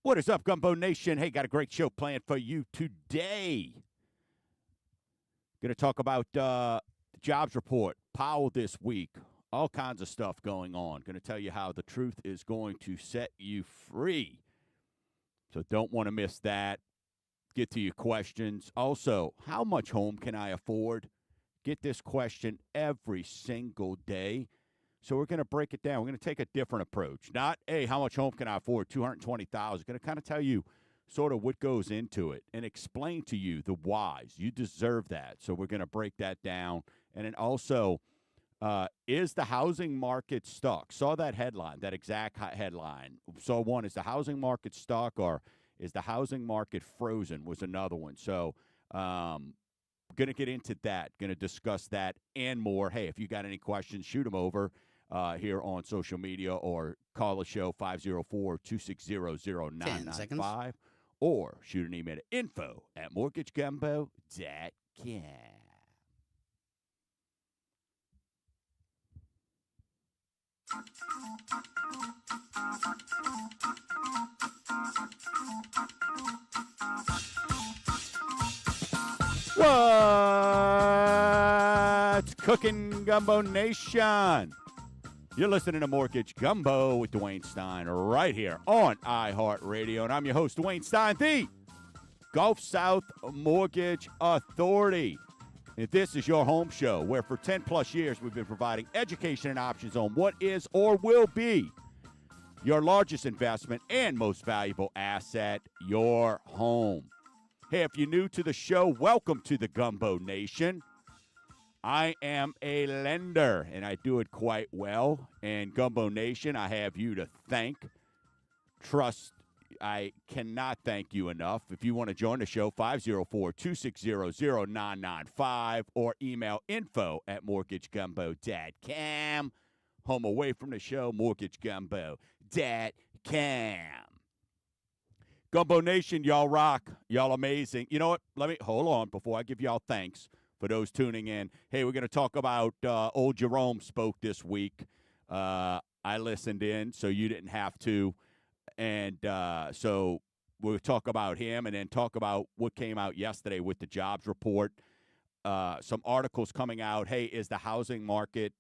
What is up, Gumbo Nation? Hey, got a great show planned for you today. Going to talk about the jobs report, Powell this week, all kinds of stuff going on. Going to tell you how the truth is going to set you free. So don't want to miss that. Get to your questions. Also, how much home can I afford? Get this question every single day. So we're going to break it down. We're going to take a different approach. Not, hey, how much home can I afford? $220,000. Going to kind of tell you sort of what goes into it and explain to you the whys. You deserve that. So we're going to break that down. And then also, is the housing market stuck? Saw that headline, that exact headline. So one, is the housing market stuck or is the housing market frozen was another one. So going to get into that, going to discuss that and more. Hey, if you got any questions, shoot them over here on social media or call the show 504-260-0995 or shoot an email to info@mortgagegumbo.com. What's cooking, Gumbo Nation? You're listening to Mortgage Gumbo with Dwayne Stein right here on iHeartRadio. And I'm your host, Dwayne Stein, the Gulf South Mortgage Authority. And this is your home show where for 10 plus years we've been providing education and options on what is or will be your largest investment and most valuable asset, your home. Hey, if you're new to the show, welcome to the Gumbo Nation. I am a lender, and I do it quite well. And Gumbo Nation, I have you to thank. Trust, I cannot thank you enough. If you want to join the show, 504-260-0995 or email info@mortgagegumbo.com. Home away from the show, mortgagegumbo.com. Gumbo Nation, y'all rock. Y'all amazing. You know what? Let me hold on before I give y'all thanks for those tuning in. Hey, we're going to talk about old Jerome spoke this week. I listened in, so you didn't have to. And so we'll talk about him and then talk about what came out yesterday with the jobs report. Some articles coming out. Hey, is the housing market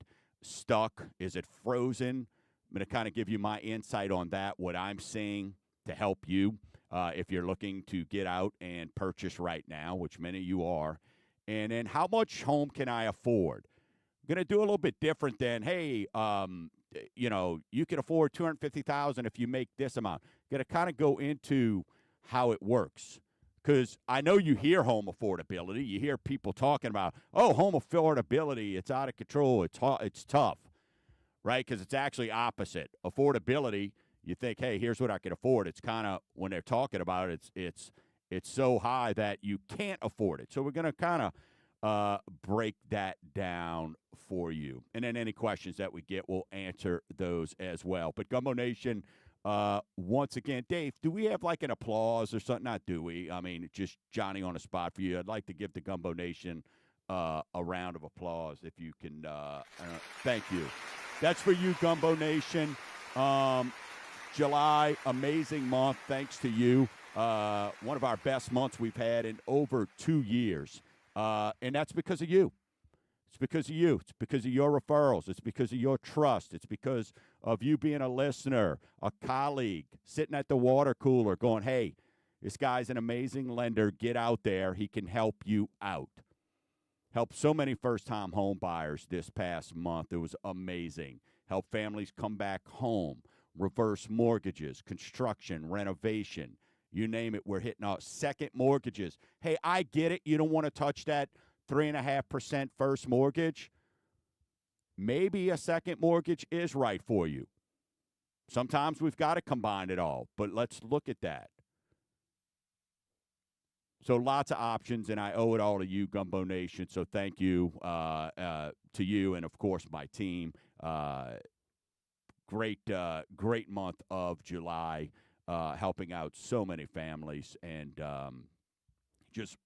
stuck? Is it frozen? I'm going to kind of give you my insight on that, what I'm seeing to help you if you're looking to get out and purchase right now, which many of you are. And then how much home can I afford? I'm going to do a little bit different than, hey, you can afford $250,000 if you make this amount. Going to kind of go into how it works. Because I know you hear home affordability. You hear people talking about, oh, home affordability, it's out of control, it's tough, right? Because it's actually opposite. Affordability, you think, hey, here's what I can afford. It's kind of, when they're talking about it, it's so high that you can't afford it. So we're going to kind of break that down for you. And then any questions that we get, we'll answer those as well. But Gumbo Nation, once again, Dave, do we have like an applause or something? Not do we? I mean, just Johnny on the spot for you. I'd like to give the Gumbo Nation a round of applause if you can. Thank you. That's for you, Gumbo Nation. July, amazing month, thanks to you. One of our best months we've had in over 2 years. And that's because of you. It's because of you. It's because of your referrals. It's because of your trust. It's because of you being a listener, a colleague, sitting at the water cooler going, hey, this guy's an amazing lender. Get out there. He can help you out. Helped so many first-time home buyers this past month. It was amazing. Helped families come back home, reverse mortgages, construction, renovation. You name it, we're hitting our second mortgages. Hey, I get it. You don't want to touch that 3.5% first mortgage. Maybe a second mortgage is right for you. Sometimes we've got to combine it all, but let's look at that. So lots of options, and I owe it all to you, Gumbo Nation. So thank you to you and, of course, my team. Great month of July. Helping out so many families and just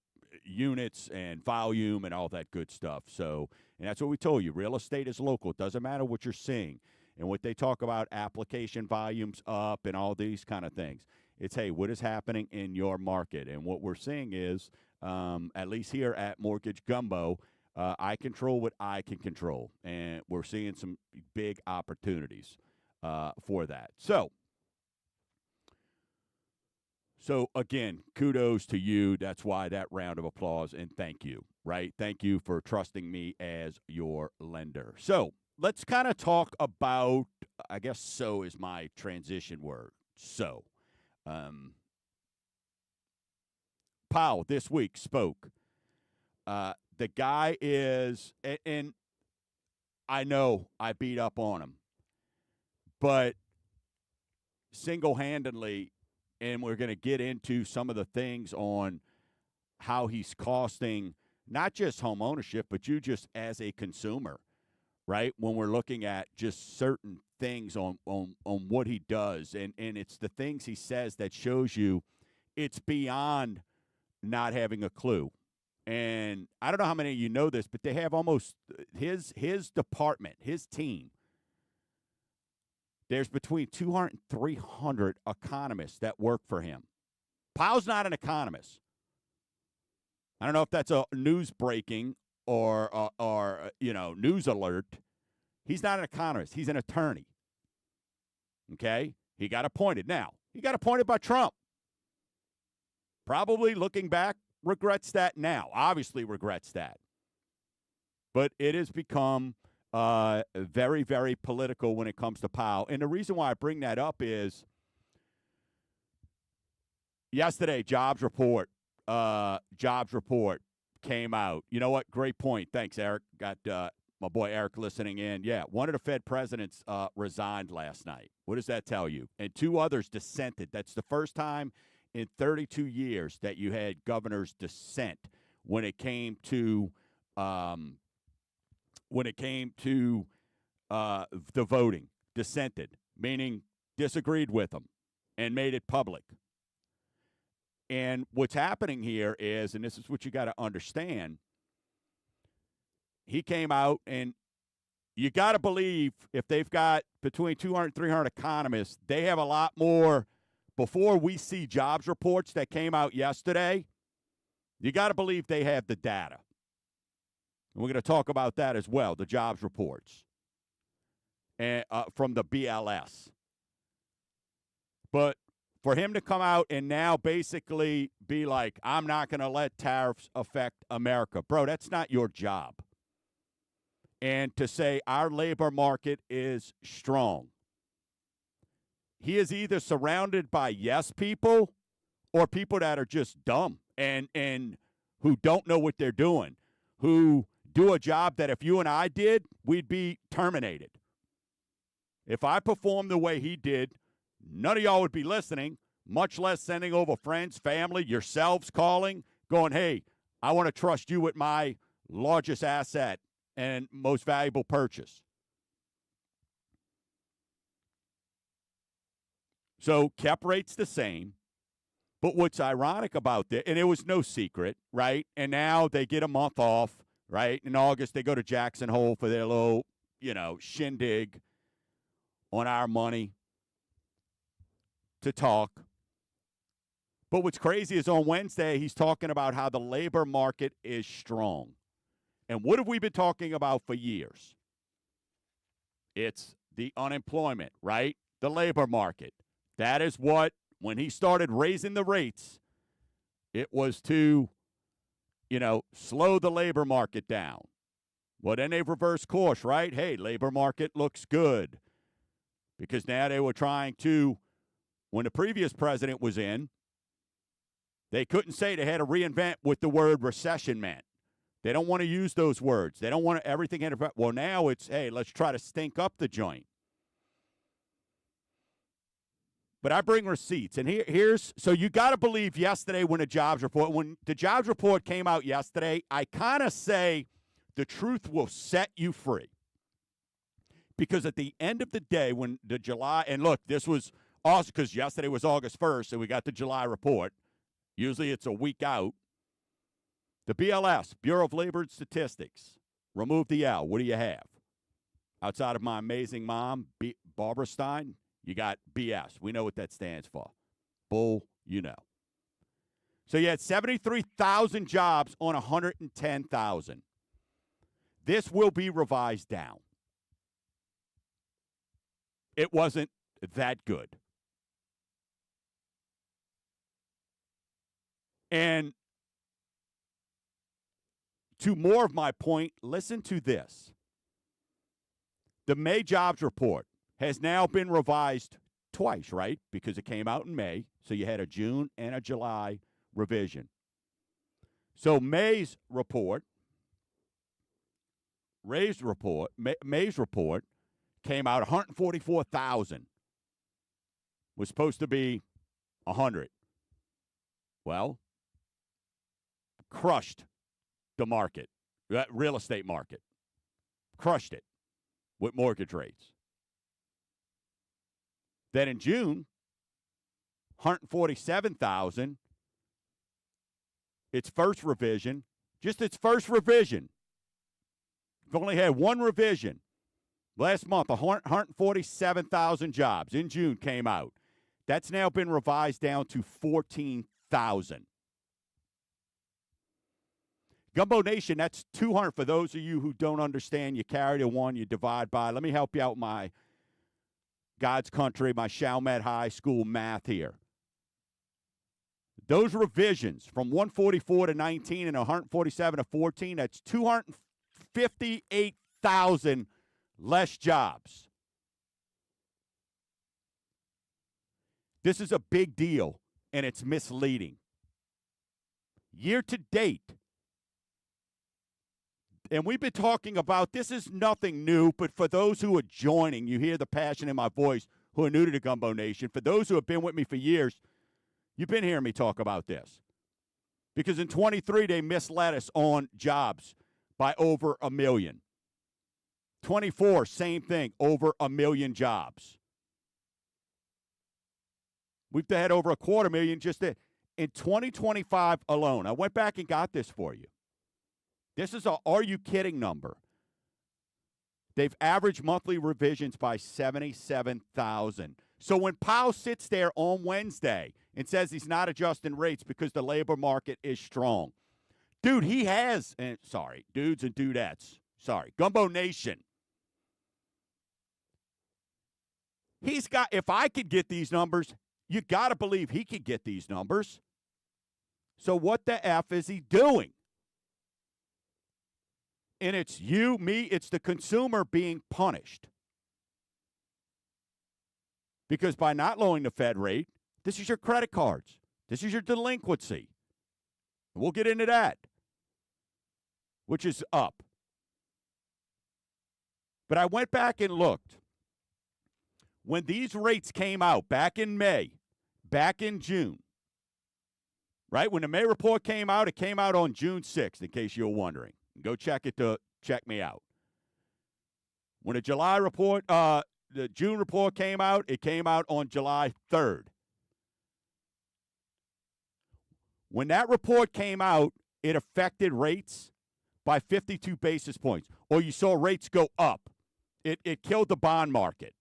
units and volume and all that good stuff. So, and that's what we told you. Real estate is local. It doesn't matter what you're seeing. And what they talk about, application volumes up and all these kind of things. It's, hey, what is happening in your market? And what we're seeing is, at least here at Mortgage Gumbo, I control what I can control. And we're seeing some big opportunities for that. So again, kudos to you. That's why that round of applause, and thank you, right? Thank you for trusting me as your lender. So let's kind of talk about, I guess so is my transition word. So, Powell this week spoke. The guy is, and I know I beat up on him, but single-handedly, and we're going to get into some of the things on how he's costing not just home ownership, but you just as a consumer, right? When we're looking at just certain things on what he does, and it's the things he says that shows you it's beyond not having a clue. And I don't know how many of you know this, but they have almost his department, his team. There's between 200 and 300 economists that work for him. Powell's not an economist. I don't know if that's a news breaking or news alert. He's not an economist. He's an attorney. Okay? He got appointed. Now, he got appointed by Trump. Probably looking back, regrets that now. Obviously regrets that. But it has become very, very political when it comes to Powell. And the reason why I bring that up is yesterday, jobs report came out. You know what? Great point. Thanks, Eric. Got my boy Eric listening in. Yeah, one of the Fed presidents resigned last night. What does that tell you? And two others dissented. That's the first time in 32 years that you had governors dissent when it came to the voting. Dissented, meaning disagreed with them and made it public. And what's happening here is, and this is what you got to understand, he came out, and you got to believe if they've got between 200 and 300 economists, they have a lot more. Before we see jobs reports that came out yesterday, you got to believe they have the data. And we're going to talk about that as well, the jobs reports and from the BLS. But for him to come out and now basically be like, I'm not going to let tariffs affect America. Bro, that's not your job. And to say our labor market is strong. He is either surrounded by yes people or people that are just dumb and who don't know what they're doing, who do a job that if you and I did, we'd be terminated. If I performed the way he did, none of y'all would be listening, much less sending over friends, family, yourselves calling, going, hey, I want to trust you with my largest asset and most valuable purchase. So kept rates the same. But what's ironic about this, and it was no secret, right? And now they get a month off, right? In August, they go to Jackson Hole for their little, shindig on our money to talk. But what's crazy is on Wednesday, he's talking about how the labor market is strong. And what have we been talking about for years? It's the unemployment, right? The labor market. That is what, when he started raising the rates, it was to, slow the labor market down. Well, then they've reversed course, right? Hey, labor market looks good. Because now they were trying to, when the previous president was in, they couldn't say they had to reinvent what the word recession meant. They don't want to use those words. They don't want everything. Well, now it's, hey, let's try to stink up the joint. But I bring receipts. And so you got to believe yesterday when the jobs report came out yesterday, I kind of say the truth will set you free. Because at the end of the day, when the July, and look, this was also because yesterday was August 1st, and we got the July report. Usually it's a week out. The BLS, Bureau of Labor and Statistics, remove the L. What do you have? Outside of my amazing mom, Barbara Stein, you got BS. We know what that stands for. bull you know. So you had 73,000 jobs on 110,000. This will be revised down. It wasn't that good. And to more of my point, listen to this. The May jobs report has now been revised twice, right? Because it came out in May, so you had a June and a July revision. So May's report came out 144,000. Was supposed to be 100. Well, crushed the market, that real estate market. Crushed it with mortgage rates. Then in June, 147,000. Its first revision, just its first revision. We've only had one revision. Last month, 147,000 jobs in June came out. That's now been revised down to 14,000. Gumbo Nation, that's 200. For those of you who don't understand, you carry the one, you divide by. Let me help you out with my God's country, my Chalmette High School math here. Those revisions from 144 to 19 and 147 to 14, that's 258,000 less jobs. This is a big deal, and it's misleading. Year to date, and we've been talking about, this is nothing new, but for those who are joining, you hear the passion in my voice, who are new to the Gumbo Nation. For those who have been with me for years, you've been hearing me talk about this. Because in 23, they misled us on jobs by over 1 million. 24, same thing, over 1 million jobs. We've had over 250,000 just in 2025 alone. I went back and got this for you. This is a are you kidding number. They've averaged monthly revisions by 77,000. So when Powell sits there on Wednesday and says he's not adjusting rates because the labor market is strong, dude, he has, and sorry, dudes and dudettes, sorry, Gumbo Nation. He's got, if I could get these numbers, you got to believe he could get these numbers. So what the F is he doing? And it's you, me, it's the consumer being punished. Because by not lowering the Fed rate, this is your credit cards. This is your delinquency. We'll get into that, which is up. But I went back and looked. When these rates came out back in May, back in June, right? When the May report came out, it came out on June 6th, in case you're wondering. Go check it to check me out. When the July report, the June report came out, it came out on July 3rd. When that report came out, it affected rates by 52 basis points, or you saw rates go up. It killed the bond market.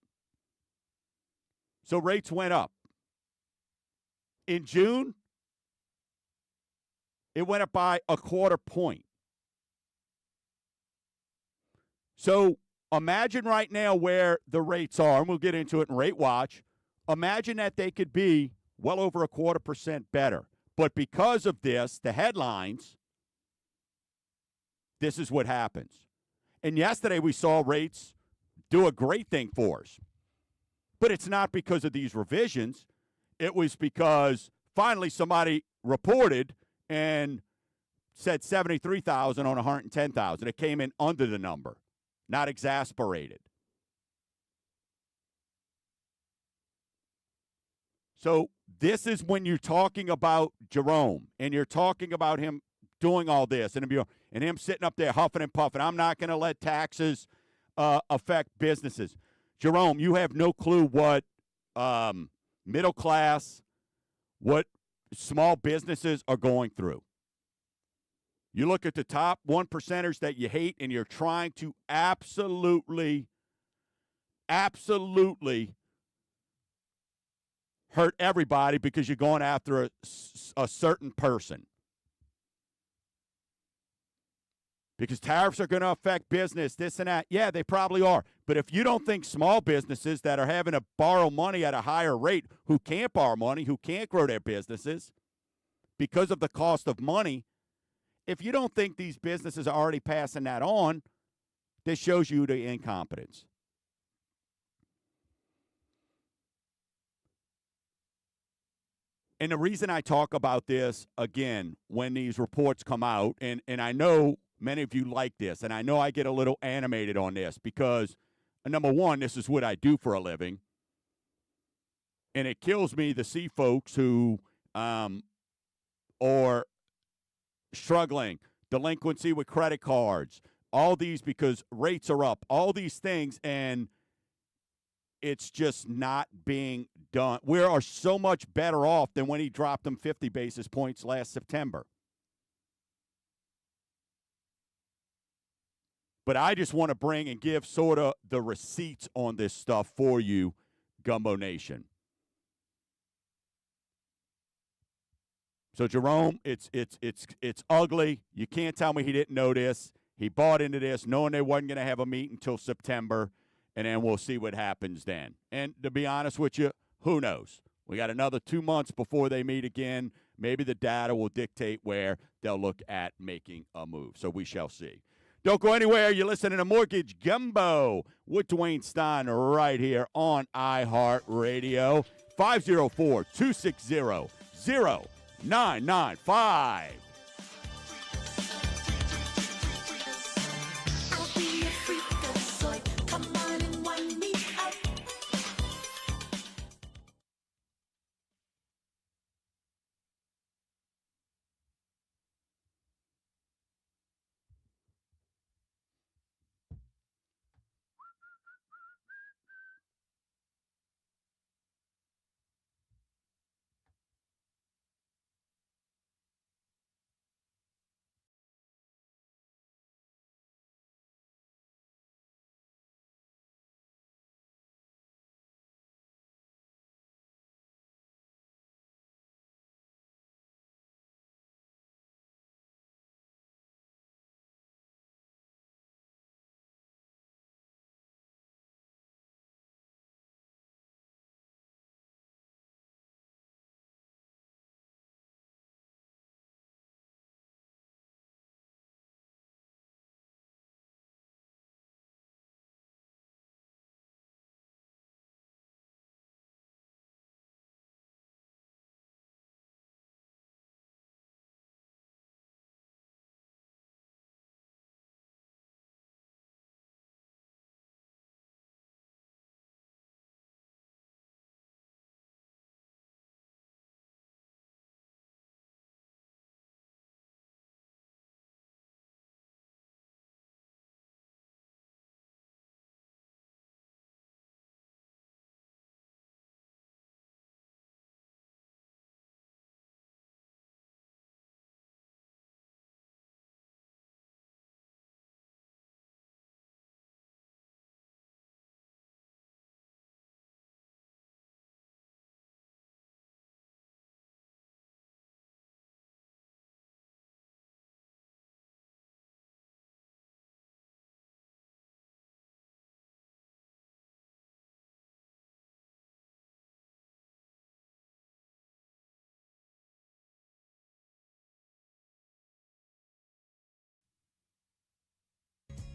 So rates went up. In June, it went up by 1/4 point. So imagine right now where the rates are, and we'll get into it in Rate Watch. Imagine that they could be well over 1/4% better. But because of this, the headlines, this is what happens. And yesterday we saw rates do a great thing for us. But it's not because of these revisions. It was because finally somebody reported and said 73,000 on 110,000. It came in under the number, not exasperated. So this is when you're talking about Jerome and you're talking about him doing all this and him sitting up there huffing and puffing. I'm not going to let taxes affect businesses. Jerome, you have no clue what middle class, what small businesses are going through. You look at the top 1%ers that you hate, and you're trying to absolutely hurt everybody because you're going after a certain person. Because tariffs are going to affect business, this and that. Yeah, they probably are. But if you don't think small businesses that are having to borrow money at a higher rate, who can't borrow money, who can't grow their businesses because of the cost of money, if you don't think these businesses are already passing that on, this shows you the incompetence. And the reason I talk about this, again, when these reports come out, and I know many of you like this, and I know I get a little animated on this because, number one, this is what I do for a living. And it kills me to see folks who are struggling, delinquency with credit cards, all these because rates are up, all these things, and it's just not being done. We are so much better off than when he dropped them 50 basis points last September. But I just want to bring and give sort of the receipts on this stuff for you, Gumbo Nation. So Jerome, it's ugly. You can't tell me he didn't know this. He bought into this, knowing they wasn't going to have a meet until September. And then we'll see what happens then. And to be honest with you, who knows? We got another 2 months before they meet again. Maybe the data will dictate where they'll look at making a move. So we shall see. Don't go anywhere. You're listening to Mortgage Gumbo with Dwayne Stein right here on iHeartRadio. 504-260-0995.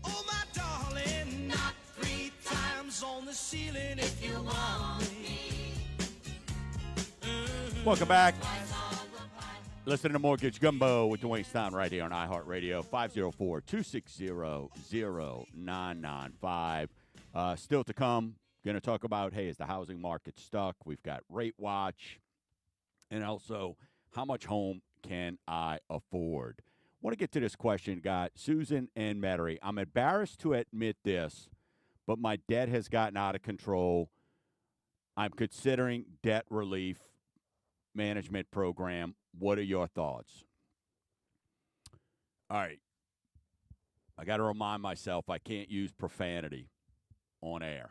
Oh, my darling, knock 3 times on the ceiling if you want me. Welcome back. Listening to Mortgage Gumbo with Dwayne Stein right here on iHeartRadio. 504-260-0995. Still to come, going to talk about, hey, is the housing market stuck? We've got Rate Watch. And also, how much home can I afford? I want to get to this question, got Susan and Metairie. I'm embarrassed to admit this, but my debt has gotten out of control. I'm considering debt relief management program. What are your thoughts? All right. I got to remind myself I can't use profanity on air.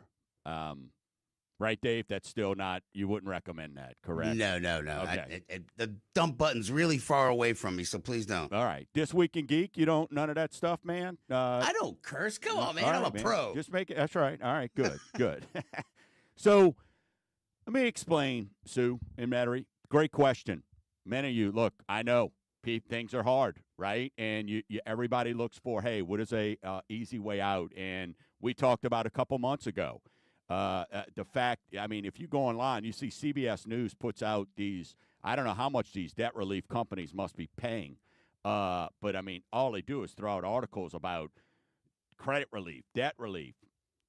Right, Dave? That's still not, you wouldn't recommend that, correct? No. Okay. The dump button's really far away from me, so please don't. All right. This Week in Geek, you don't, none of that stuff, man? I don't curse. Come on, man. All I'm right, a man. pro. Just make it, that's right. All right, good, good. So let me explain, Sue and Metairie. Great question. Many of you, look, I know things are hard, right? And you everybody looks for, hey, what is a easy way out? And we talked about a couple months ago. The fact, I mean, if you go online, you see CBS News puts out these, I don't know how much these debt relief companies must be paying. But, I mean, all they do is throw out articles about credit relief, debt relief.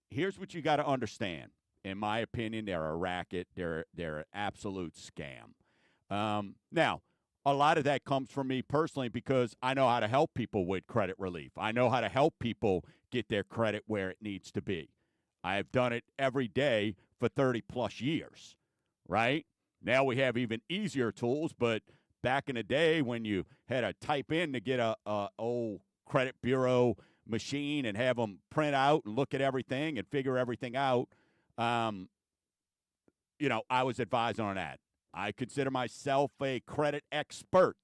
Here's what you got to understand. In my opinion, they're a racket. They're an absolute scam. Now, a lot of that comes from me personally because I know how to help people with credit relief. I know how to help people get their credit where it needs to be. I have done it every day for 30-plus years, right? Now we have even easier tools, but back in the day when you had to type in to get a old credit bureau machine and have them print out and look at everything and figure everything out, I was advised on that. I consider myself a credit expert.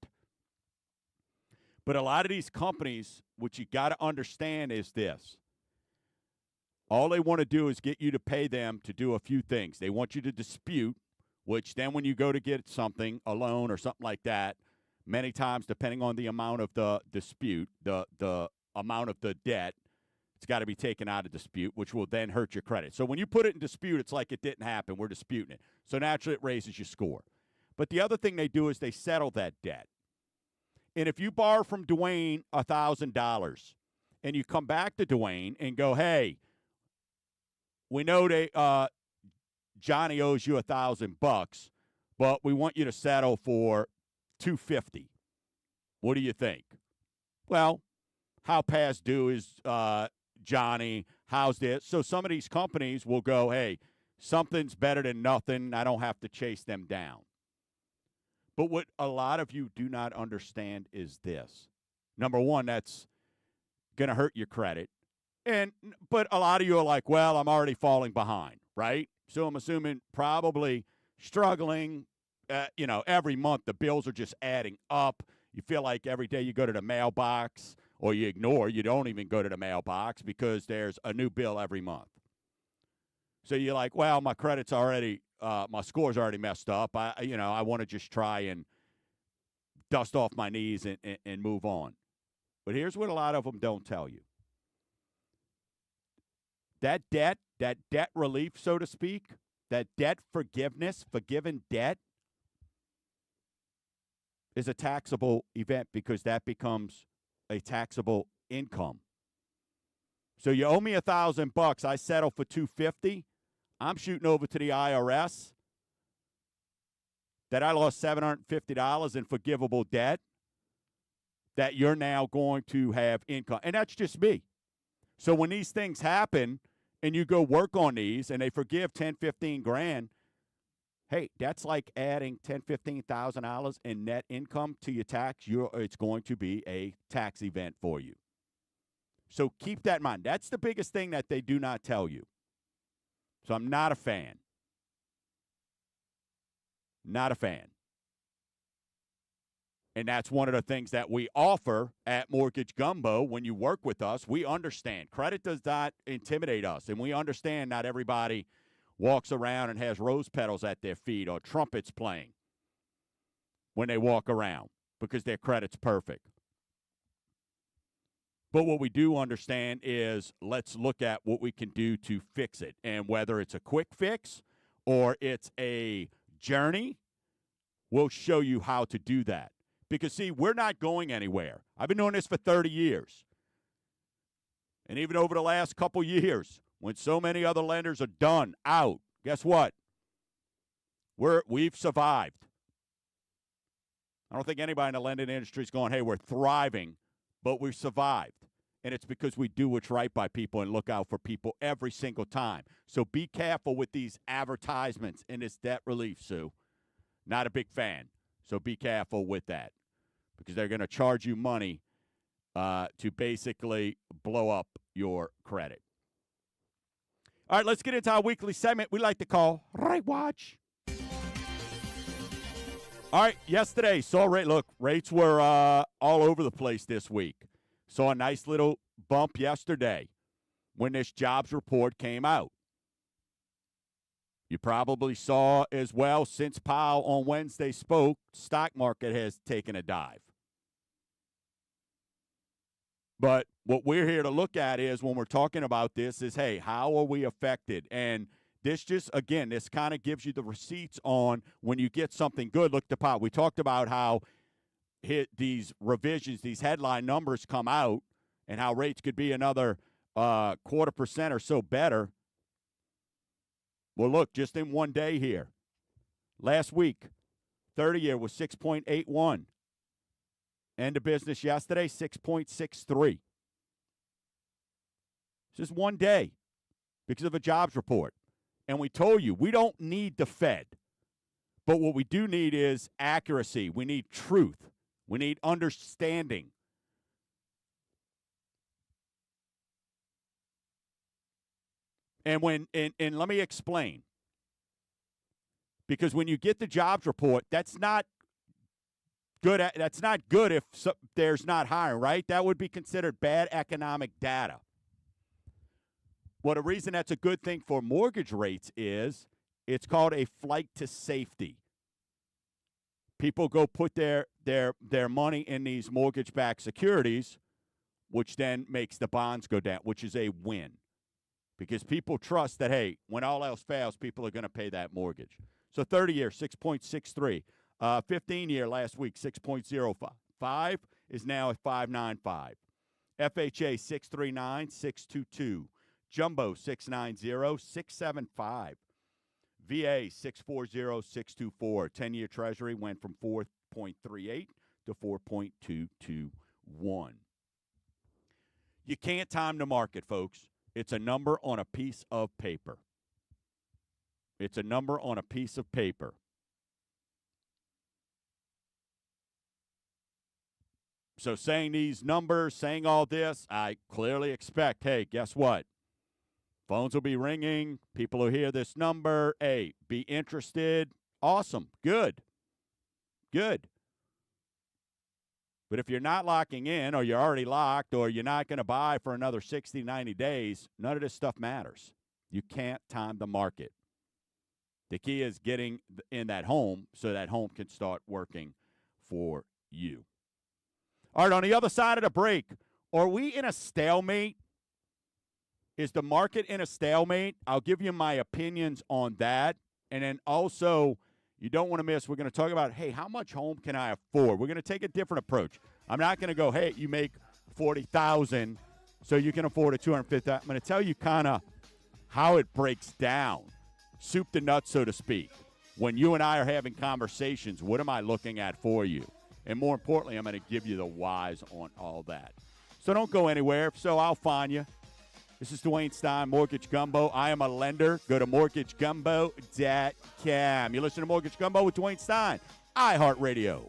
But a lot of these companies, what you got to understand is this. All they want to do is get you to pay them to do a few things. They want you to dispute, which then when you go to get something, a loan or something like that, many times, depending on the amount of the dispute, the amount of the debt, it's got to be taken out of dispute, which will then hurt your credit. So when you put it in dispute, it's like it didn't happen. We're disputing it. So naturally, it raises your score. But the other thing they do is they settle that debt. And if you borrow from Dwayne $1,000 and you come back to Dwayne and go, hey, we know Johnny owes you $1,000, but we want you to settle for $250. What do you think? Well, how past due is Johnny? How's this? So some of these companies will go, hey, something's better than nothing. I don't have to chase them down. But what a lot of you do not understand is this. Number one, that's going to hurt your credit. But a lot of you are like, well, I'm already falling behind, right? So I'm assuming probably struggling, every month the bills are just adding up. You feel like every day you go to the mailbox or you don't even go to the mailbox because there's a new bill every month. So you're like, well, my credit's already, my score's already messed up. I want to just try and dust off my knees and move on. But here's what a lot of them don't tell you. That debt relief, so to speak, that debt forgiveness, forgiven debt, is a taxable event because that becomes a taxable income. So you owe me $1,000. I settle for $250. I'm shooting over to the IRS that I lost $750 in forgivable debt that you're now going to have income. And that's just me. So when these things happen and you go work on these and they forgive 10, 15 grand, hey, that's like adding $10,000, $15,000 in net income to your tax. It's going to be a tax event for you. So keep that in mind. That's the biggest thing that they do not tell you. So I'm not a fan. Not a fan. And that's one of the things that we offer at Mortgage Gumbo when you work with us. We understand. Credit does not intimidate us. And we understand not everybody walks around and has rose petals at their feet or trumpets playing when they walk around because their credit's perfect. But what we do understand is let's look at what we can do to fix it. And whether it's a quick fix or it's a journey, we'll show you how to do that. Because, see, we're not going anywhere. I've been doing this for 30 years. And even over the last couple years, when so many other lenders are done, out, guess what? We've survived. I don't think anybody in the lending industry is going, hey, we're thriving, but we've survived. And it's because we do what's right by people and look out for people every single time. So be careful with these advertisements and this debt relief, Sue. Not a big fan. So be careful with that because they're going to charge you money to basically blow up your credit. All right, let's get into our weekly segment we like to call Rate Watch. All right, yesterday, rates were all over the place this week. Saw a nice little bump yesterday when this jobs report came out. You probably saw as well, since Powell on Wednesday spoke, stock market has taken a dive. But what we're here to look at is, when we're talking about this, is, hey, how are we affected? And this kind of gives you the receipts on when you get something good. Look to Powell. We talked about how these revisions, these headline numbers come out, and how rates could be another 0.25% or so better. Well, look, just in one day here, last week, 30-year was 6.81. End of business yesterday, 6.63. Just one day because of a jobs report. And we told you, we don't need the Fed. But what we do need is accuracy. We need truth. We need understanding. And let me explain. Because when you get the jobs report, that's not good if there's not hiring, right? That would be considered bad economic data. Well, the reason that's a good thing for mortgage rates is it's called a flight to safety. People go put their money in these mortgage-backed securities, which then makes the bonds go down, which is a win. Because people trust that, hey, when all else fails, people are going to pay that mortgage. So 30-year, 6.63. 15-year last week, 6.05. 5 is now at 5.95. FHA, 639, 622. Jumbo, 690, 675. VA, 640, 624. 10-year Treasury went from 4.38 to 4.221. You can't time the market, folks. It's a number on a piece of paper. It's a number on a piece of paper. So saying these numbers, saying all this, I clearly expect, hey, guess what? Phones will be ringing. People will hear this number. Hey, be interested. Awesome. Good. Good. But if you're not locking in, or you're already locked, or you're not going to buy for another 60, 90 days, none of this stuff matters. You can't time the market. The key is getting in that home so that home can start working for you. All right, on the other side of the break, are we in a stalemate? Is the market in a stalemate? I'll give you my opinions on that. And then also, you don't want to miss, we're going to talk about, hey, how much home can I afford? We're going to take a different approach. I'm not going to go, hey, you make $40,000, so you can afford a $250,000. I'm going to tell you kind of how it breaks down, soup to nuts, so to speak. When you and I are having conversations, what am I looking at for you? And more importantly, I'm going to give you the whys on all that. So don't go anywhere. If so, I'll find you. This is Dwayne Stein, Mortgage Gumbo. I am a lender. Go to mortgagegumbo.com. You listen to Mortgage Gumbo with Dwayne Stein, iHeartRadio.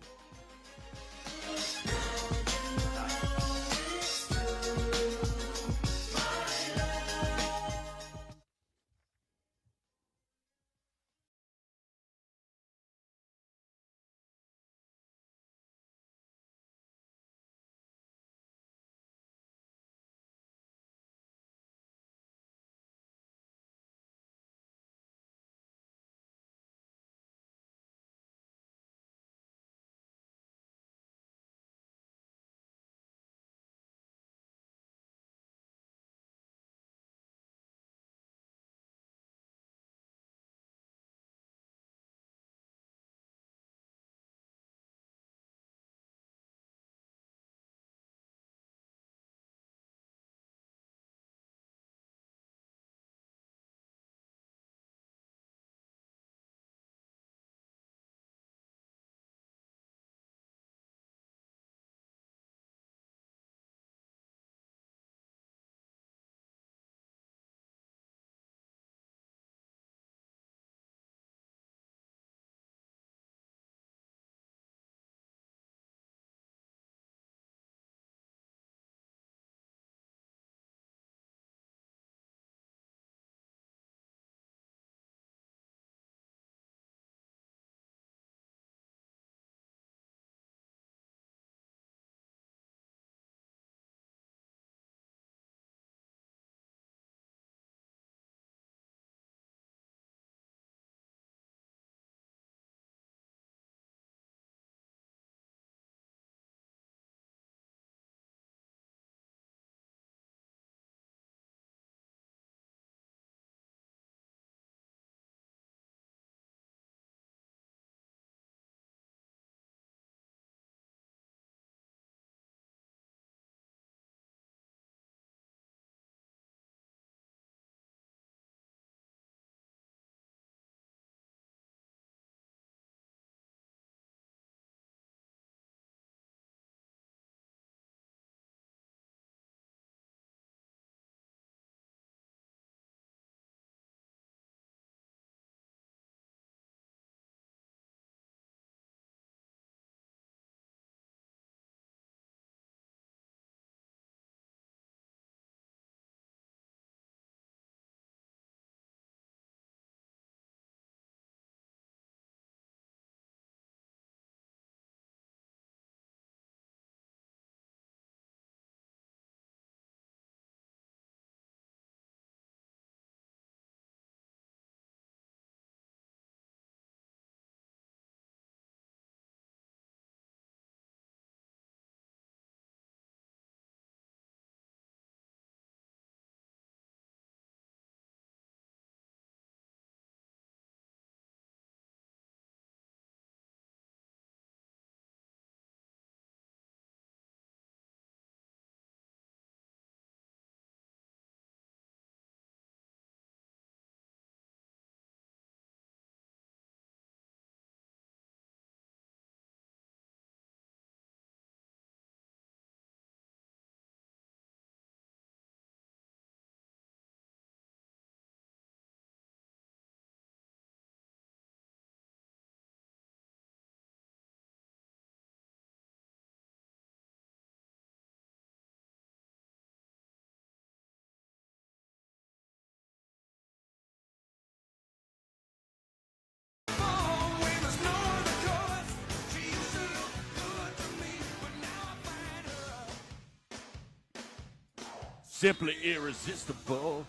Simply irresistible.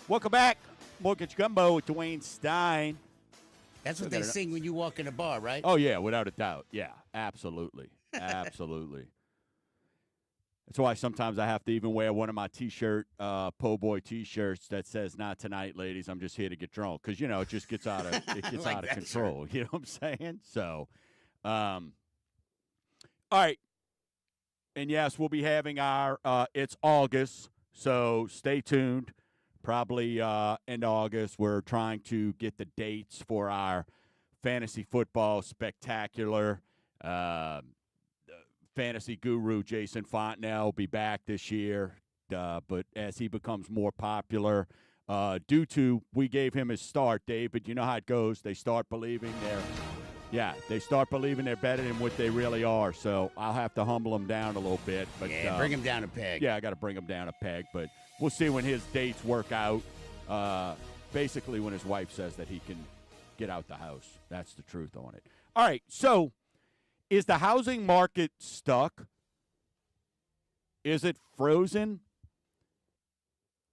Welcome back. Mortgage Gumbo with Dwayne Stein. That's what they sing when you walk in a bar, right? Oh, yeah, without a doubt. Yeah, absolutely. Absolutely. That's why sometimes I have to even wear one of my T-shirt, po' boy T-shirts that says "Not tonight, ladies. I'm just here to get drunk," because it just gets out of Like out of that control. You know what I'm saying? So, all right, and yes, we'll be having our. It's August, so stay tuned. Probably end August. We're trying to get the dates for our fantasy football spectacular. Fantasy guru Jason Fontenelle will be back this year, but as he becomes more popular, due to we gave him his start, David. You know how it goes. They start believing they're better than what they really are. So I'll have to humble them down a little bit. But bring him down a peg. Yeah, I got to bring him down a peg. But we'll see when his dates work out. Basically, when his wife says that he can get out the house. That's the truth on it. All right, so. Is the housing market stuck? Is it frozen?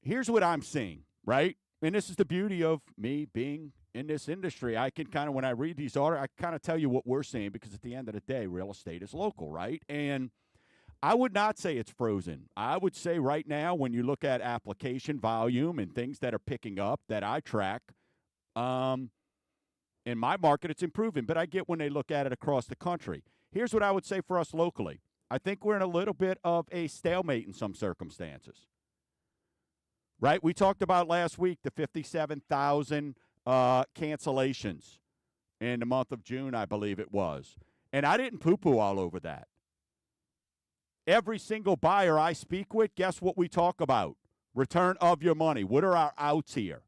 Here's what I'm seeing, right? And this is the beauty of me being in this industry. I can kind of, when I read these orders, I kind of tell you what we're seeing because at the end of the day, real estate is local, right? And I would not say it's frozen. I would say right now, when you look at application volume and things that are picking up that I track, in my market, it's improving, but I get when they look at it across the country. Here's what I would say for us locally. I think we're in a little bit of a stalemate in some circumstances. Right? We talked about last week the 57,000 cancellations in the month of June, I believe it was. And I didn't poo-poo all over that. Every single buyer I speak with, guess what we talk about? Return of your money. What are our outs here?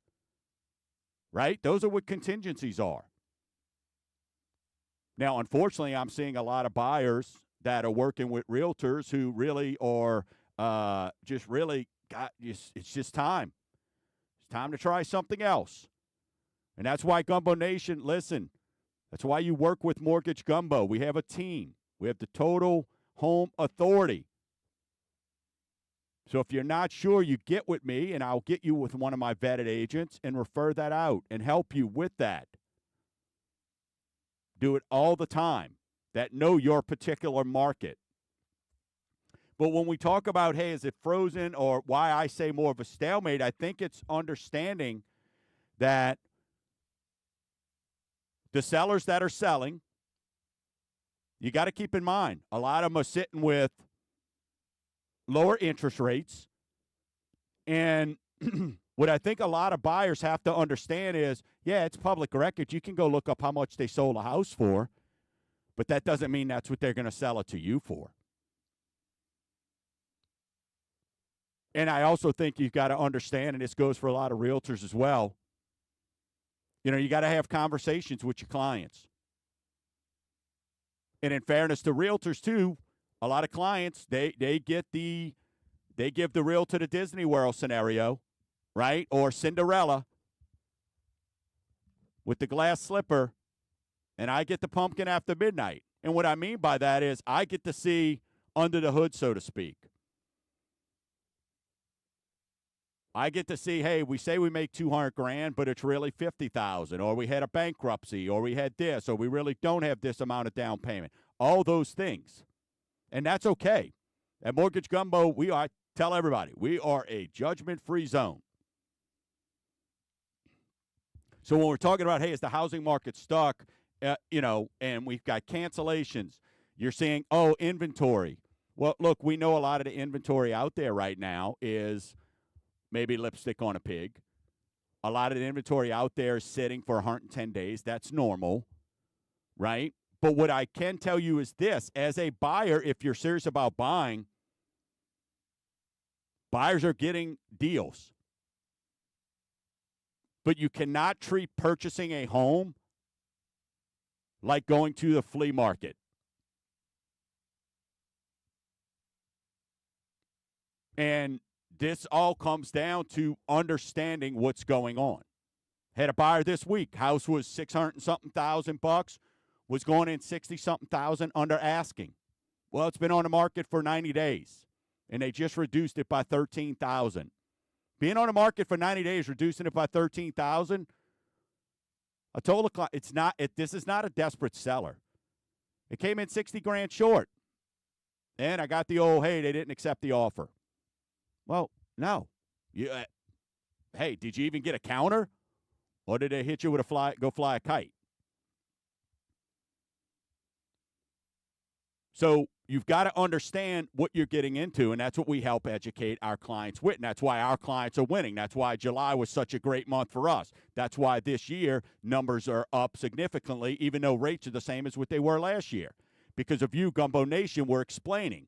Right? Those are what contingencies are. Now, unfortunately, I'm seeing a lot of buyers that are working with realtors who really are it's just time. It's time to try something else. And that's why Gumbo Nation, listen, that's why you work with Mortgage Gumbo. We have a team. We have the Total Home Authority. So if you're not sure, you get with me, and I'll get you with one of my vetted agents and refer that out and help you with that. Do it all the time that know your particular market. But when we talk about, hey, is it frozen or why I say more of a stalemate, I think it's understanding that the sellers that are selling, you got to keep in mind, a lot of them are sitting with lower interest rates. And what I think a lot of buyers have to understand is, yeah, it's public record. You can go look up how much they sold a house for, but that doesn't mean that's what they're going to sell it to you for. And I also think you've got to understand, and this goes for a lot of realtors as well, you got to have conversations with your clients. And in fairness to realtors, too, a lot of clients, they give the realtor the Disney World scenario, right? Or Cinderella with the glass slipper, and I get the pumpkin after midnight. And what I mean by that is I get to see under the hood, so to speak. I get to see, hey, we say we make $200,000, but it's really $50,000, or we had a bankruptcy, or we had this, or we really don't have this amount of down payment. All those things. And that's okay. At Mortgage Gumbo, tell everybody, we are a judgment-free zone. So when we're talking about, hey, is the housing market stuck, and we've got cancellations, you're saying, oh, inventory. Well, look, we know a lot of the inventory out there right now is maybe lipstick on a pig. A lot of the inventory out there is sitting for 110 days. That's normal, right? But what I can tell you is this. As a buyer, if you're serious about buying, buyers are getting deals. But you cannot treat purchasing a home like going to the flea market. And this all comes down to understanding what's going on. Had a buyer this week. House was 600 and something thousand bucks, was going in 60 something thousand under asking. Well, it's been on the market for 90 days. and they just reduced it by 13,000. Being on the market for 90 days, reducing it by 13,000. I told the client this is not a desperate seller. It came in 60 grand short. And I got the old, hey, they didn't accept the offer. Well, no. Hey, did you even get a counter? Or did they hit you with go fly a kite? So you've got to understand what you're getting into, and that's what we help educate our clients with, and that's why our clients are winning. That's why July was such a great month for us. That's why this year numbers are up significantly, even though rates are the same as what they were last year. Because of you, Gumbo Nation, we're explaining,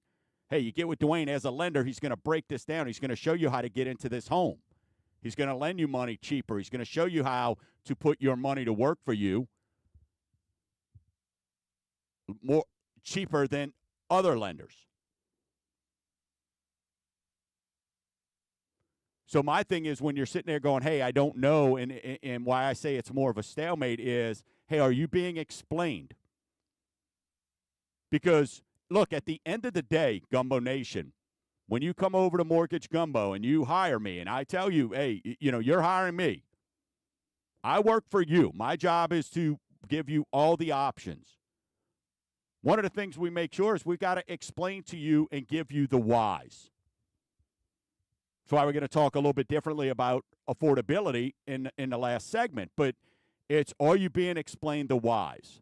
hey, you get with Dwayne as a lender, he's going to break this down. He's going to show you how to get into this home. He's going to lend you money cheaper. He's going to show you how to put your money to work for you more cheaper than other lenders. So my thing is when you're sitting there going, hey, I don't know, and why I say it's more of a stalemate is, hey, are you being explained? Because, look, at the end of the day, Gumbo Nation, when you come over to Mortgage Gumbo and you hire me and I tell you, hey, you're hiring me. I work for you. My job is to give you all the options. One of the things we make sure is we've got to explain to you and give you the whys. That's why we're going to talk a little bit differently about affordability in the last segment. But it's, are you being explained the whys?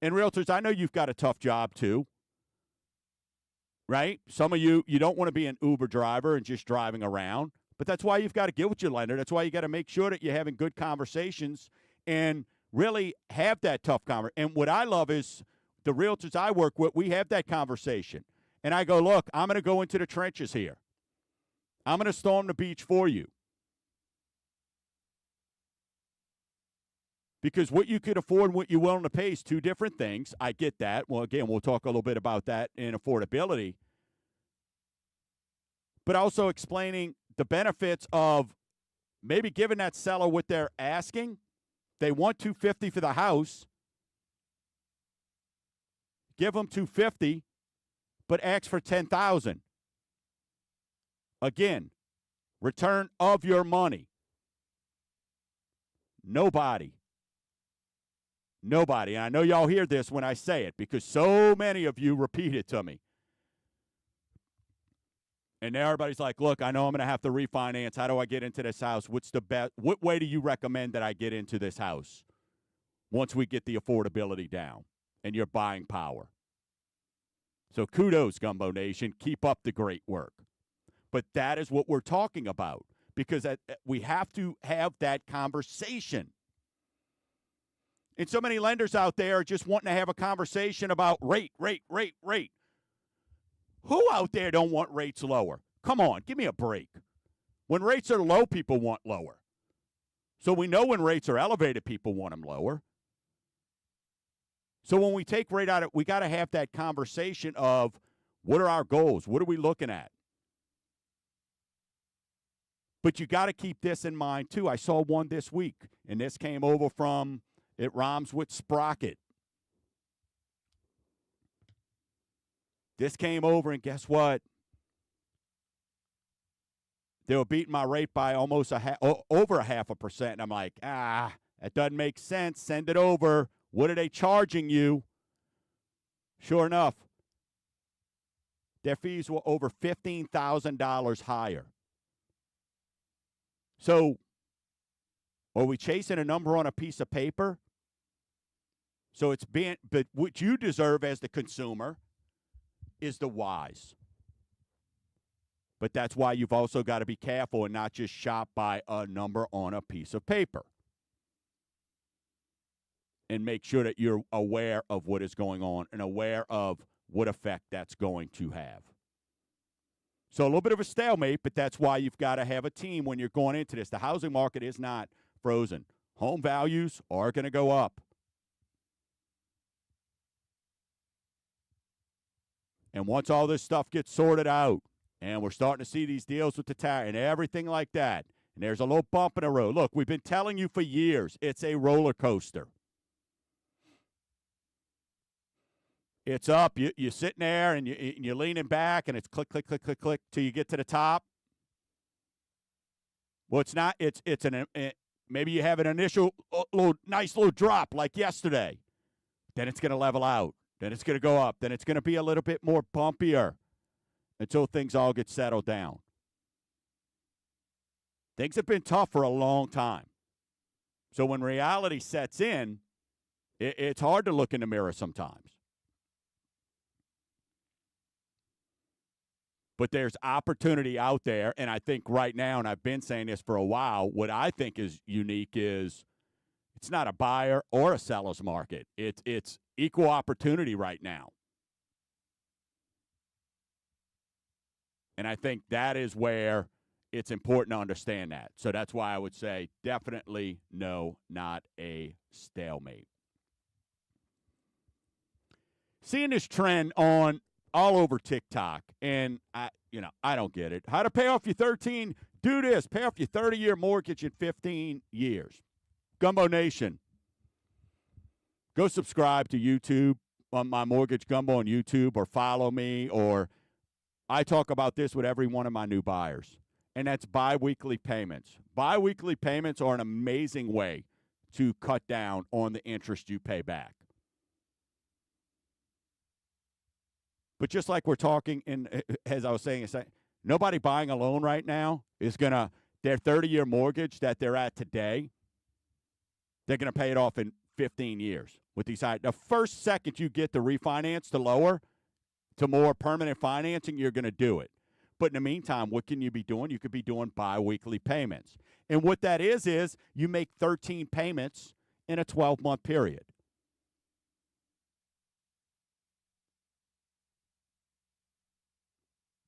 And realtors, I know you've got a tough job too, right? Some of you don't want to be an Uber driver and just driving around. But that's why you've got to get with your lender. That's why you got to make sure that you're having good conversations and really have that tough conversation. And what I love is the realtors I work with, we have that conversation. And I go, look, I'm going to go into the trenches here. I'm going to storm the beach for you. Because what you could afford and what you're willing to pay is two different things. I get that. Well, again, we'll talk a little bit about that in affordability. But also explaining the benefits of maybe giving that seller what they're asking. They want $250 for the house. Give them $250, but ask for $10,000. Again, return of your money. Nobody. And I know y'all hear this when I say it because so many of you repeat it to me. And now everybody's like, look, I know I'm going to have to refinance. How do I get into this house? What's the best? What way do you recommend that I get into this house once we get the affordability down and your buying power? So kudos, Gumbo Nation. Keep up the great work. But that is what we're talking about because we have to have that conversation. And so many lenders out there are just wanting to have a conversation about rate. Who out there don't want rates lower? Come on, give me a break. When rates are low, people want lower. So we know when rates are elevated, people want them lower. So when we take rate out, we got to have that conversation of what are our goals? What are we looking at? But you got to keep this in mind, too. I saw one this week, and this came over from, it rhymes with Sprocket. This came over, and guess what? They were beating my rate by almost over 0.5%. And I'm like, that doesn't make sense. Send it over. What are they charging you? Sure enough, their fees were over $15,000 higher. So, are we chasing a number on a piece of paper? So but what you deserve as the consumer is the whys. But that's why you've also got to be careful and not just shop by a number on a piece of paper. And make sure that you're aware of what is going on and aware of what effect that's going to have. So a little bit of a stalemate, but that's why you've got to have a team when you're going into this. The housing market is not frozen. Home values are going to go up. And once all this stuff gets sorted out, and we're starting to see these deals with the tariff and everything like that, and there's a little bump in the road. Look, we've been telling you for years, it's a roller coaster. It's up. You're sitting there and you're leaning back, and it's click, click, click, click, click till you get to the top. Well, it's not. Maybe you have an initial nice little drop like yesterday. Then it's going to level out. Then it's going to go up. Then it's going to be a little bit more bumpier until things all get settled down. Things have been tough for a long time. So when reality sets in, it's hard to look in the mirror sometimes. But there's opportunity out there, and I think right now, and I've been saying this for a while, what I think is unique is it's not a buyer or a seller's market. It's equal opportunity right now. And I think that is where it's important to understand that. So that's why I would say definitely no, not a stalemate. Seeing this trend on all over TikTok, and I don't get it. How to pay off your pay off your 30-year mortgage in 15 years. Gumbo Nation, go subscribe to YouTube on my Mortgage Gumbo on YouTube, or follow me, or I talk about this with every one of my new buyers, and that's biweekly payments. Biweekly payments are an amazing way to cut down on the interest you pay back. But just like we're talking, as I was saying, nobody buying a loan right now is going to, their 30-year mortgage that they're at today, they're going to pay it off in 15 years with these high. The first second you get the refinance to lower to more permanent financing, you're going to do it. But in the meantime, what can you be doing? You could be doing biweekly payments. And what that is you make 13 payments in a 12-month period.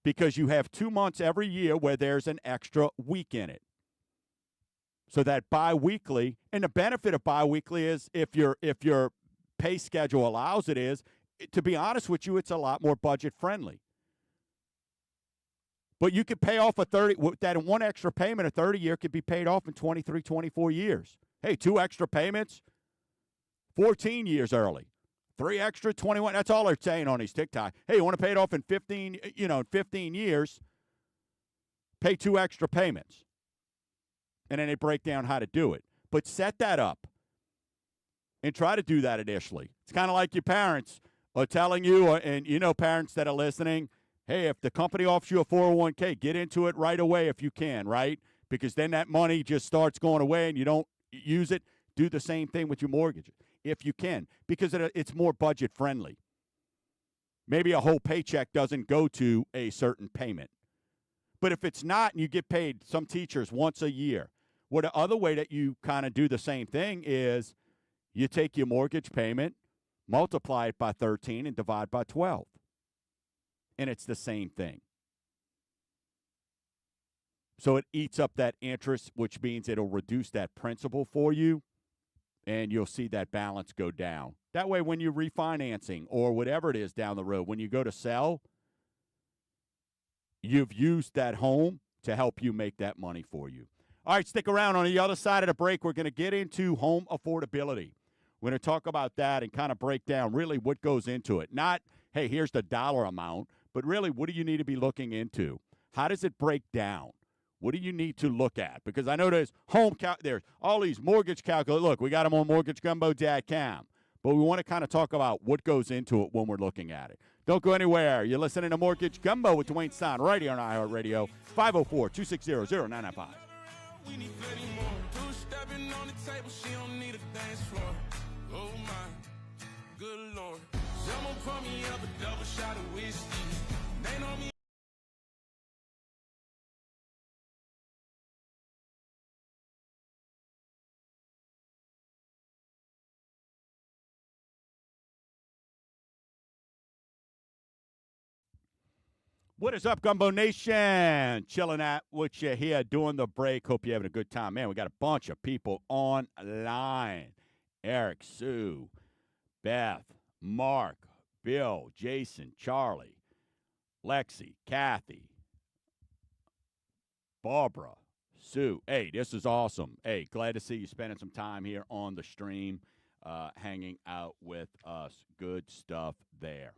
Because you have 2 months every year where there's an extra week in it. So that biweekly, and the benefit of biweekly is if your pay schedule allows to be honest with you, it's a lot more budget friendly. But you could pay off that one extra payment, a 30-year could be paid off in 23, 24 years. Hey, 2 extra payments, 14 years early. 3 extra, 21. That's all they're saying on these TikTok. Hey, you want to pay it off in 15 years, pay 2 extra payments. And then they break down how to do it. But set that up and try to do that initially. It's kind of like your parents are telling you, and parents that are listening, hey, if the company offers you a 401k, get into it right away if you can, right? Because then that money just starts going away and you don't use it. Do the same thing with your mortgage if you can, because it's more budget friendly. Maybe a whole paycheck doesn't go to a certain payment. But if it's not and you get paid, some teachers, once a year, well, the other way that you kind of do the same thing is you take your mortgage payment, multiply it by 13, and divide by 12. And it's the same thing. So it eats up that interest, which means it'll reduce that principal for you, and you'll see that balance go down. That way, when you're refinancing or whatever it is down the road, when you go to sell, you've used that home to help you make that money for you. All right, stick around. On the other side of the break, we're going to get into home affordability. We're going to talk about that and kind of break down really what goes into it. Not, hey, here's the dollar amount, but really, what do you need to be looking into? How does it break down? What do you need to look at? Because I know there's there's all these mortgage calculators. Look, we got them on mortgagegumbo.com. But we want to kind of talk about what goes into it when we're looking at it. Don't go anywhere. You're listening to Mortgage Gumbo with Dwayne Stein right here on iHeartRadio, 504-260-0995. We need plenty more. Two stepping on the table, she don't need a dance floor. Oh my, good Lord. Someone pour me up a double shot of whiskey. They know me. What is up, Gumbo Nation? Chilling out with you here doing the break. Hope you're having a good time. Man, we got a bunch of people online. Eric, Sue, Beth, Mark, Bill, Jason, Charlie, Lexi, Kathy, Barbara, Sue. Hey, this is awesome. Hey, glad to see you spending some time here on the stream. hanging out with us. Good stuff there.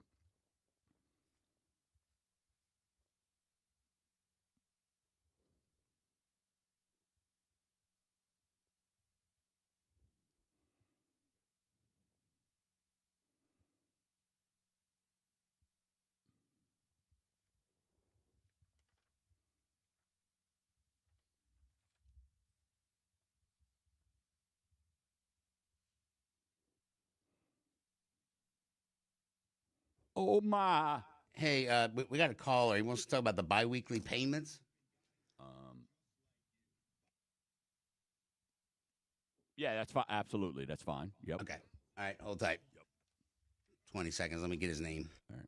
Oh, my. Hey, we got a caller. He wants to talk about the biweekly payments. Um, yeah, that's fine. Absolutely. That's fine. Yep. Okay. All right. Hold tight. 20 seconds. Let me get his name. All right.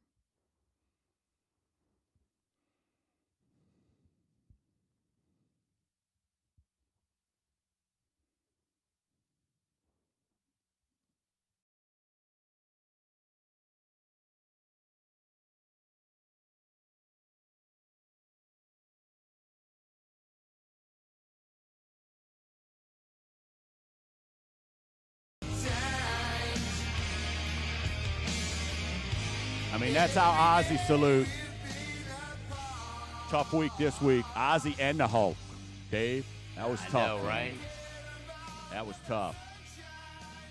I mean, that's how Ozzy salute. Tough week this week. Ozzy and the Hulk. Dave, that was tough. I know, man. right? That was tough.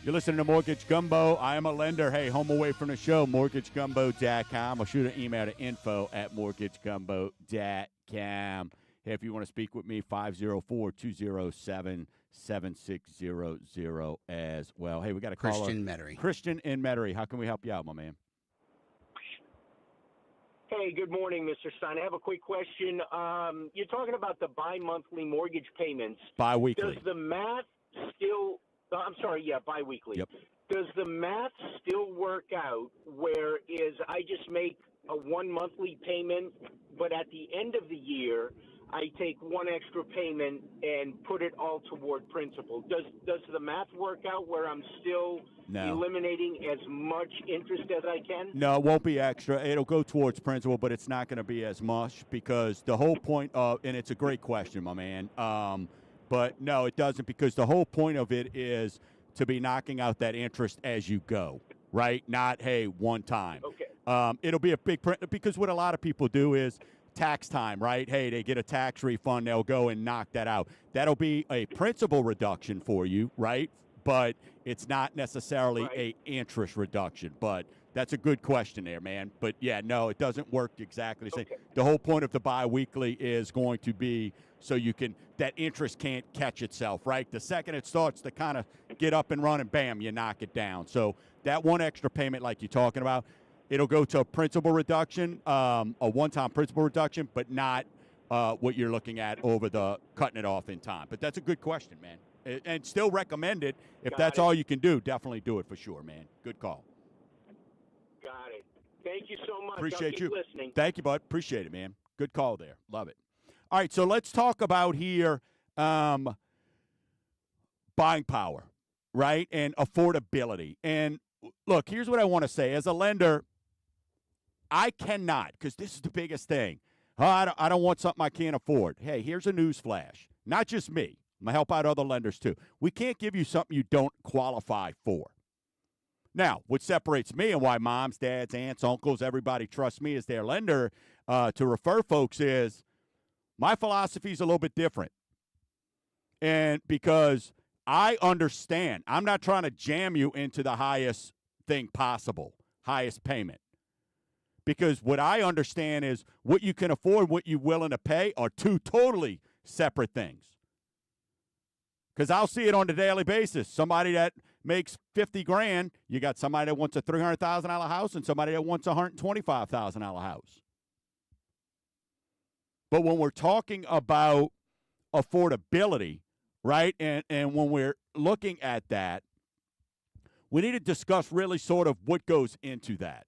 You're listening to Mortgage Gumbo. I am a lender. Hey, home away from the show, mortgagegumbo.com. I'll shoot an email to info@mortgagegumbo.com. Hey, if you want to speak with me, 504-207-7600 as well. Hey, we got a caller. Christian Metairie. Christian in Metairie. How can we help you out, my man? Hey, good morning, Mr. Stein. I have a quick question. You're talking about the bi-monthly mortgage payments. Bi-weekly. Does the math still bi-weekly. Yep. Does the math still work out where I just make a one monthly payment, but at the end of the year, I take one extra payment and put it all toward principal? Does the math work out where I'm still eliminating as much interest as I can? No, it won't be extra. It'll go towards principal, but it's not going to be as much because the whole point of, and it's a great question, my man, but no, it doesn't, because the whole point of it is to be knocking out that interest as you go, right? Not, hey, one time. Okay. It'll be a big because what a lot of people do is tax time, right? Hey, they get a tax refund, they'll go and knock that out. That'll be a principal reduction for you, right? But it's not necessarily a interest reduction. But that's a good question there, man. But, yeah, no, it doesn't work exactly the same. Okay. The whole point of the bi-weekly is going to be so you can – that interest can't catch itself, right? The second it starts to kind of get up and run, and bam, you knock it down. So that one extra payment like you're talking about, it'll go to a principal reduction, a one-time principal reduction, but not what you're looking at over the cutting it off in time. But that's a good question, man. And still recommend it. If that's all you can do, definitely do it for sure, man. Good call. Got it. Thank you so much. Appreciate I'll you. keep listening. Thank you, bud. Appreciate it, man. Good call there. Love it. All right, so let's talk about here buying power, right, and affordability. And, look, here's what I want to say. As a lender, I cannot, because this is the biggest thing. I don't want something I can't afford. Hey, here's a news flash. Not just me. I'm going to help out other lenders too. We can't give you something you don't qualify for. Now, what separates me and why moms, dads, aunts, uncles, everybody trusts me as their lender to refer folks is my philosophy is a little bit different. And because I understand, I'm not trying to jam you into the highest thing possible, highest payment. Because what I understand is what you can afford, what you're willing to pay are two totally separate things. Because I'll see it on a daily basis. Somebody that makes $50,000, you got somebody that wants a $300,000 house and somebody that wants a $125,000 house. But when we're talking about affordability, right, and when we're looking at that, we need to discuss really sort of what goes into that.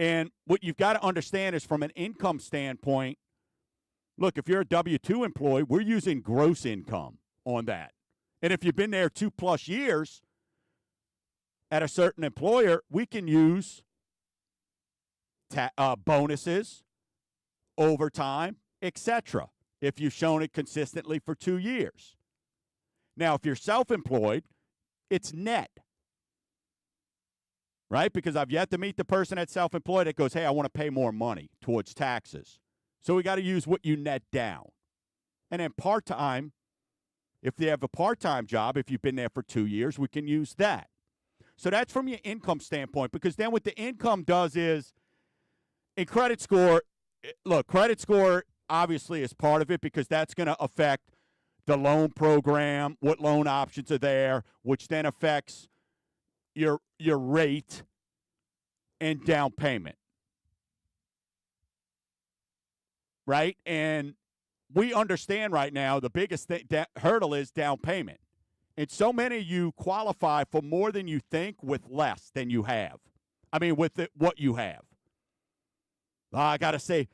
And what you've got to understand is from an income standpoint, look, if you're a W-2 employee, we're using gross income on that. And if you've been there 2+ years at a certain employer, we can use bonuses, overtime, etc., if you've shown it consistently for 2 years. Now, if you're self-employed, it's net, right? Because I've yet to meet the person that's self-employed that goes, hey, I want to pay more money towards taxes. So we got to use what you net down. And then part-time, if they have a part-time job, if you've been there for 2 years, we can use that. So that's from your income standpoint, because then what the income does is, in credit score, look, credit score obviously is part of it because that's going to affect the loan program, what loan options are there, which then affects your rate and down payment. Right? And we understand right now the biggest hurdle is down payment. And so many of you qualify for more than you think with less than you have. I mean, with what you have. I got to say,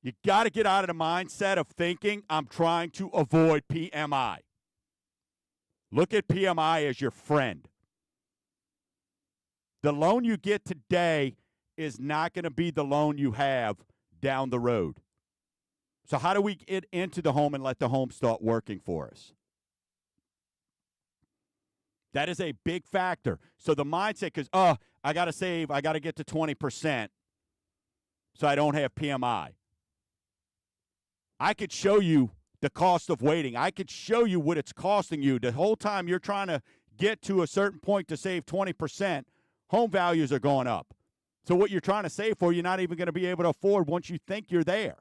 you got to get out of the mindset of thinking I'm trying to avoid PMI. Look at PMI as your friend. The loan you get today is not going to be the loan you have down the road. So how do we get into the home and let the home start working for us? That is a big factor. So the mindset, because, I got to save, I got to get to 20% so I don't have PMI. I could show you the cost of waiting. I could show you what it's costing you. The whole time you're trying to get to a certain point to save 20%, home values are going up. So what you're trying to save for, you're not even going to be able to afford once you think you're there.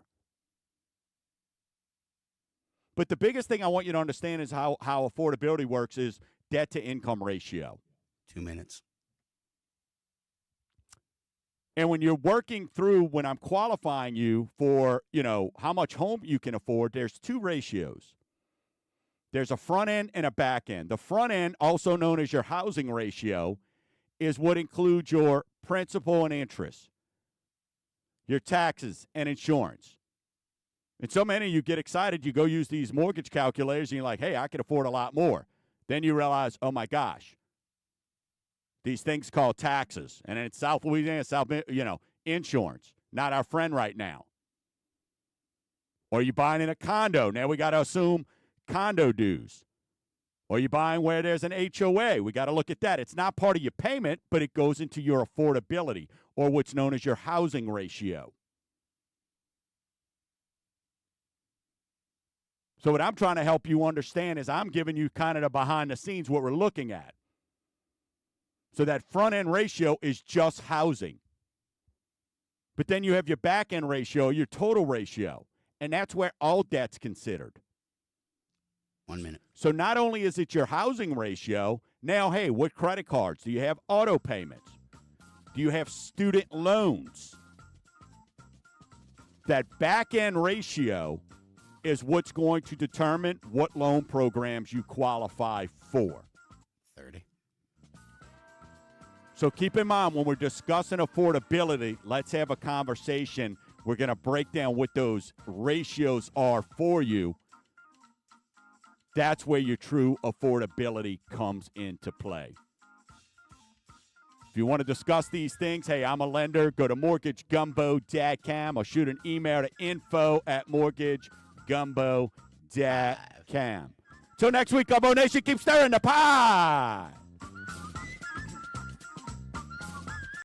But the biggest thing I want you to understand is how affordability works is debt to income ratio. 2 minutes. And when you're working through, when I'm qualifying you for, how much home you can afford, there's 2 ratios. There's a front end and a back end. The front end, also known as your housing ratio, is what includes your principal and interest, your taxes and insurance. And so many of you get excited, you go use these mortgage calculators, and you're like, hey, I can afford a lot more. Then you realize, oh, my gosh, these things called taxes. And in South Louisiana, insurance, not our friend right now. Or you buying in a condo. Now we got to assume condo dues. Or you buying where there's an HOA. We got to look at that. It's not part of your payment, but it goes into your affordability, or what's known as your housing ratio. So what I'm trying to help you understand is I'm giving you kind of the behind the scenes what we're looking at. So that front end ratio is just housing. But then you have your back end ratio, your total ratio, and that's where all debt's considered. 1 minute. So not only is it your housing ratio, now, hey, what credit cards? Do you have auto payments? Do you have student loans? That back end ratio is what's going to determine what loan programs you qualify for. 30. So keep in mind, when we're discussing affordability, let's have a conversation. We're going to break down what those ratios are for you. That's where your true affordability comes into play. If you want to discuss these things, hey, I'm a lender. Go to mortgagegumbo.com or shoot an email to info@mortgagegumbo.com. Till next week, Gumbo Nation, keep stirring the pie.